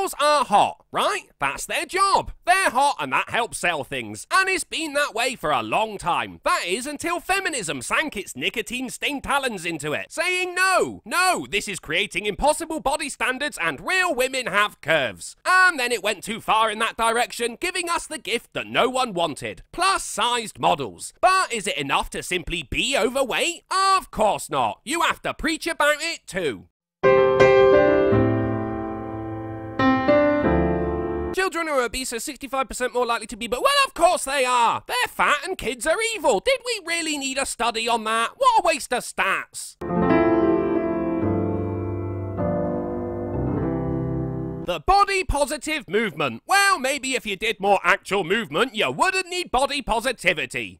Models are hot, right? That's their job. They're hot and that helps sell things. And it's been that way for a long time. That is until feminism sank its nicotine-stained talons into it, saying no, this is creating impossible body standards and real women have curves. And then it went too far in that direction, giving us the gift that no one wanted, plus-sized models. But is it enough to simply be overweight? Of course not. You have to preach about it too. Children who are obese are 65% more likely to be, but well, of course they are. They're fat and kids are evil. Did we really need a study on that? What a waste of stats. The body positive movement. Well, maybe if you did more actual movement, you wouldn't need body positivity.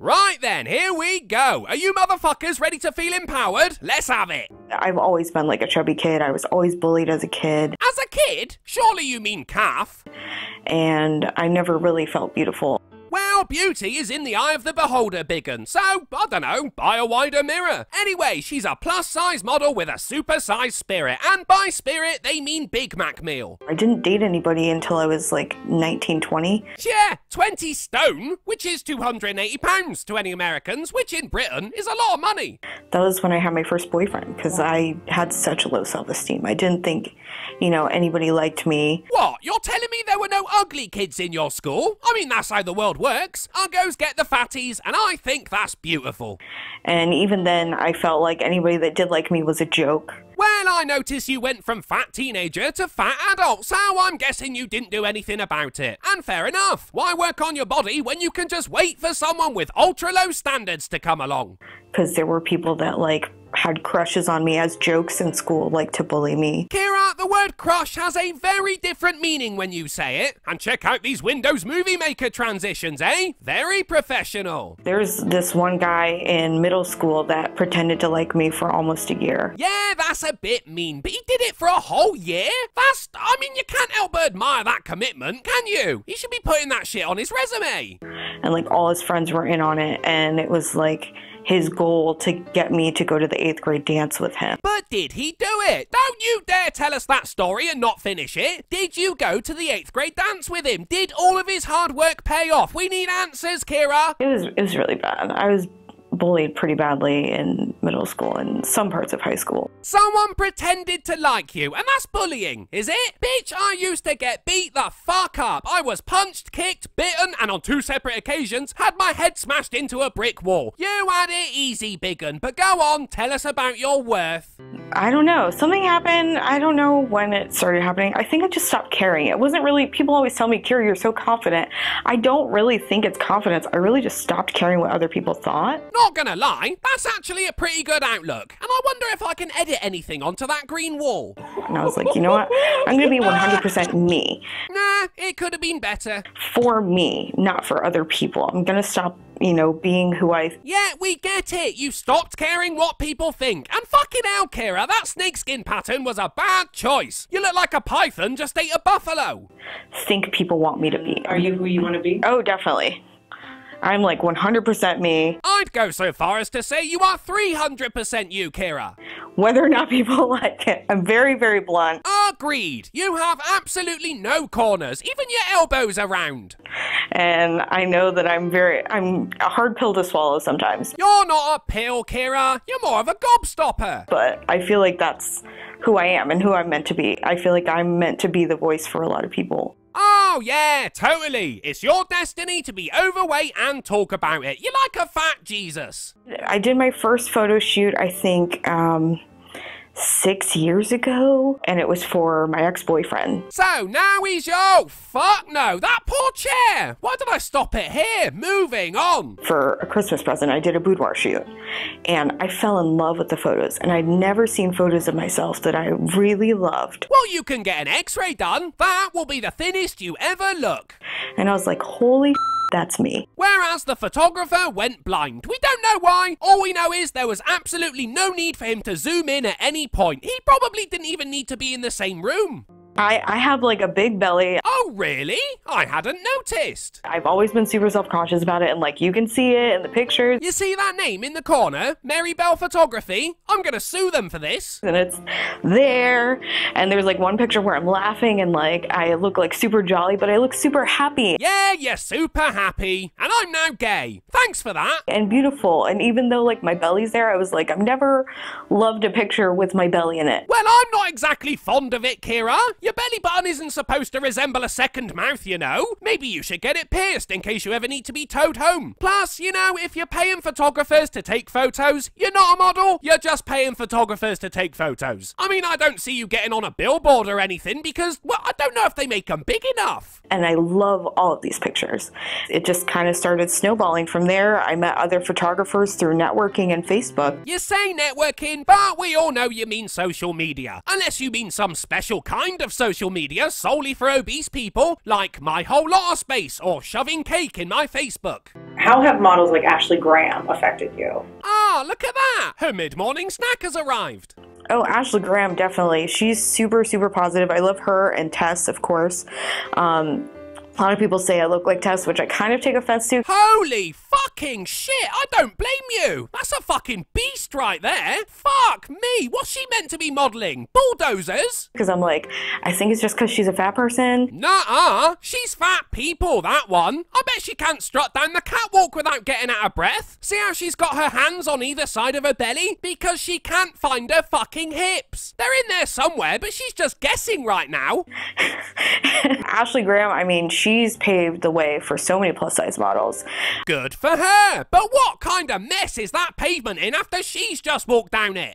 Right then, here we go. Are you motherfuckers ready to feel empowered? Let's have it. I've always been like a chubby kid. I was always bullied as a kid. As a kid? Surely you mean calf. And I never really felt beautiful. Well, beauty is in the eye of the beholder, biggin. So, I don't know, buy a wider mirror. Anyway, she's a plus-size model with a super-sized spirit. And by spirit, they mean Big Mac meal. I didn't date anybody until I was like 19, 20. Yeah, 20 stone, which is £280 to any Americans, which in Britain is a lot of money. That was when I had my first boyfriend, because I had such low self-esteem. I didn't think, you know, anybody liked me. What? You're telling me there were no ugly kids in your school? I mean, that's how the world works. Uggos get the fatties, and I think that's beautiful. And even then, I felt like anybody that did like me was a joke. Well, I noticed you went from fat teenager to fat adult, so I'm guessing you didn't do anything about it. And fair enough. Why work on your body when you can just wait for someone with ultra-low standards to come along? Because there were people that, like, had crushes on me as jokes in school, like to bully me. Keira, the word crush has a very different meaning when you say it. And check out these Windows Movie Maker transitions, eh? Very professional. There's this one guy in middle school that pretended to like me for almost a year. Yeah, that's a bit mean, but he did it for a whole year? I mean, you can't help but admire that commitment, can you? He should be putting that shit on his resume. And like all his friends were in on it, and it was like his goal to get me to go to the 8th grade dance with him. But did he do it? Don't you dare tell us that story and not finish it. Did you go to the 8th grade dance with him? Did all of his hard work pay off? We need answers, Keira. It was really bad. I was bullied pretty badly in middle school and some parts of high school. Someone pretended to like you, and that's bullying, is it? Bitch, I used to get beat the fuck up. I was punched, kicked, bitten, and on 2 separate occasions had my head smashed into a brick wall. You had it easy, biggin, but go on, tell us about your worth. I don't know. Something happened. I don't know when it started happening. I think I just stopped caring. It wasn't really, people always tell me, Keira, you're so confident. I don't really think it's confidence. I really just stopped caring what other people thought. Not gonna lie, that's actually a pretty good outlook. And I wonder if I can edit anything onto that green wall. And I was like, you know what? I'm gonna be 100% me. Nah, it could have been better. For me, not for other people. I'm gonna stop, you know, being who I... Yeah, we get it. You stopped caring what people think. And fucking hell, Keira, that snakeskin pattern was a bad choice. You look like a python just ate a buffalo. Think people want me to be. Are you who you want to be? Oh, definitely. I'm like 100% me. I'd go so far as to say you are 300% you, Keira. Whether or not people like it. I'm very, very blunt. Agreed. You have absolutely no corners, even your elbows are round. And I know that I'm a hard pill to swallow sometimes. You're not a pill, Keira. You're more of a gobstopper. But I feel like that's who I am and who I'm meant to be. I feel like I'm meant to be the voice for a lot of people. Oh, yeah, totally. It's your destiny to be overweight and talk about it. You're like a fat Jesus. I did my first photo shoot, I think, 6 years ago, and it was for my ex-boyfriend. So now he's your... Fuck no, that poor chair. Why did I stop it here? Moving on. For a Christmas present, I did a boudoir shoot, and I fell in love with the photos, and I'd never seen photos of myself that I really loved. Well, you can get an x-ray done. That will be the thinnest you ever look. And I was like, holy that's me. Whereas the photographer went blind. We don't know why. All we know is there was absolutely no need for him to zoom in at any point. He probably didn't even need to be in the same room. I have like a big belly. Oh, really? I hadn't noticed. I've always been super self-conscious about it, and like you can see it in the pictures. You see that name in the corner? Mary Bell Photography? I'm gonna sue them for this. And it's there, and there's like one picture where I'm laughing and like I look like super jolly, but I look super happy. Yeah, you're super happy. And I'm now gay. Thanks for that. And beautiful. And even though like my belly's there, I was like, I've never loved a picture with my belly in it. Well, I'm not exactly fond of it, Keira. Your belly button isn't supposed to resemble a second mouth, you know. Maybe you should get it pierced in case you ever need to be towed home. Plus, you know, if you're paying photographers to take photos, you're not a model, you're just paying photographers to take photos. I mean, I don't see you getting on a billboard or anything because, well, I don't know if they make them big enough. And I love all of these pictures. It just kind of started snowballing from there. I met other photographers through networking and Facebook. You say networking, but we all know you mean social media. Unless you mean some special kind of social media solely for obese people, like My Whole Lot of Space or shoving cake in my Facebook. How have models like Ashley Graham affected you? Ah, look at that! Her mid-morning snack has arrived. Oh, Ashley Graham, definitely. She's super, super positive. I love her and Tess, of course. A lot of people say I look like Tess, which I kind of take offense to. Holy fucking shit, I don't blame you. That's a fucking beast right there. Fuck me, what's she meant to be modelling? Bulldozers? Because I'm like, I think it's just because she's a fat person. Nuh-uh, she's fat people, that one. I bet she can't strut down the catwalk without getting out of breath. See how she's got her hands on either side of her belly? Because she can't find her fucking hips. They're in there somewhere, but she's just guessing right now. Ashley Graham, I mean, she's paved the way for so many plus-size models. Good for her, but what kind of mess is that pavement in after she's just walked down it?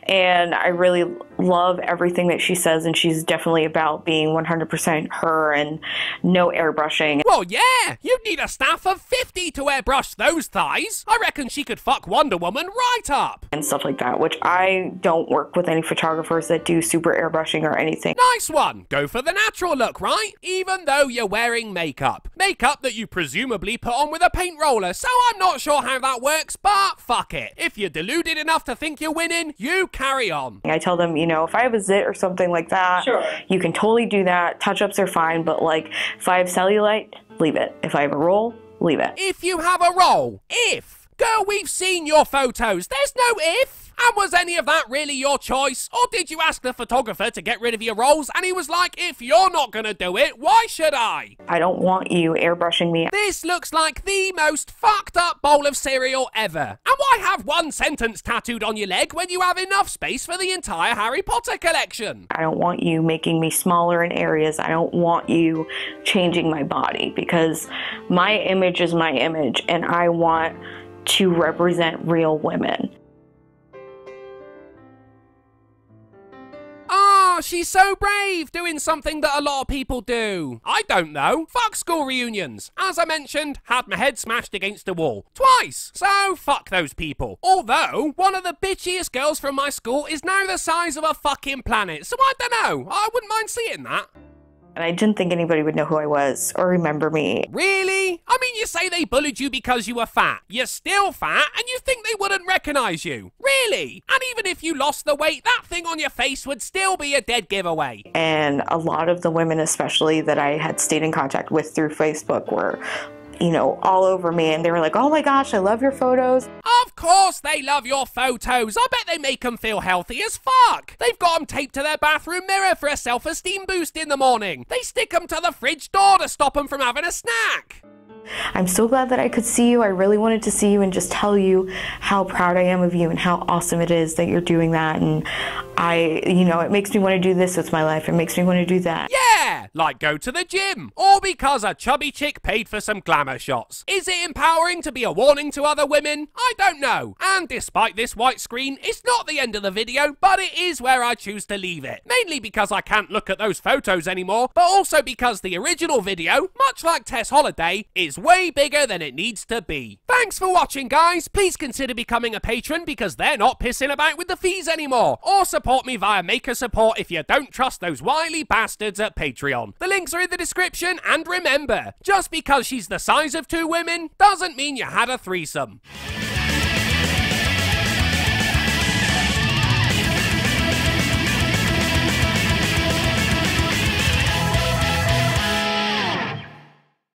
And I really love everything that she says, and she's definitely about being 100% her and no airbrushing. Well, yeah, you'd need a staff of 50 to airbrush those thighs. I reckon she could fuck Wonder Woman right up. And stuff like that, which I don't work with any photographers that do super airbrushing or anything. Nice one. Go for the natural look, right? Even though you're wearing makeup. Makeup that you presumably put on with a paint roller, so I'm not sure how that works, but fuck it. If you're deluded enough to think you're winning, you carry on. I tell them, you know, if I have a zit or something like that, Sure, you can totally do that. Touch-ups are fine, but like, if I have cellulite, leave it. If I have a roll, leave it. If you have a roll. If. Girl, we've seen your photos. There's no if. And was any of that really your choice? Or did you ask the photographer to get rid of your rolls and he was like, if you're not gonna do it, why should I? I don't want you airbrushing me. This looks like the most fucked up bowl of cereal ever. And why have one sentence tattooed on your leg when you have enough space for the entire Harry Potter collection? I don't want you making me smaller in areas. I don't want you changing my body, because my image is my image and I want to represent real women. Oh, she's so brave, doing something that a lot of people do. I don't know. Fuck school reunions. As I mentioned, had my head smashed against a wall. Twice. So, fuck those people. Although, one of the bitchiest girls from my school is now the size of a fucking planet. So I don't know. I wouldn't mind seeing that. And I didn't think anybody would know who I was or remember me. Really? I mean, you say they bullied you because you were fat. You're still fat, and you think they wouldn't recognize you. Really? And even if you lost the weight, that thing on your face would still be a dead giveaway. And a lot of the women, especially that I had stayed in contact with through Facebook, were, you know, all over me, and they were like, oh my gosh, I love your photos. Of course they love your photos. I bet they make them feel healthy as fuck. They've got them taped to their bathroom mirror for a self-esteem boost in the morning. They stick them to the fridge door to stop them from having a snack. I'm so glad that I could see you. I really wanted to see you and just tell you how proud I am of you and how awesome it is that you're doing that. And it makes me want to do this with my life. It makes me want to do that. Yeah, like go to the gym. Or because a chubby chick paid for some glamour shots. Is it empowering to be a warning to other women? I don't know. And despite this white screen, it's not the end of the video, but it is where I choose to leave it. Mainly because I can't look at those photos anymore, but also because the original video, much like Tess Holiday, is way bigger than it needs to be. Thanks for watching, guys. Please consider becoming a patron because they're not pissing about with the fees anymore. Or support me via Maker Support if you don't trust those wily bastards at Patreon. The links are in the description, and remember, just because she's the size of two women doesn't mean you had a threesome.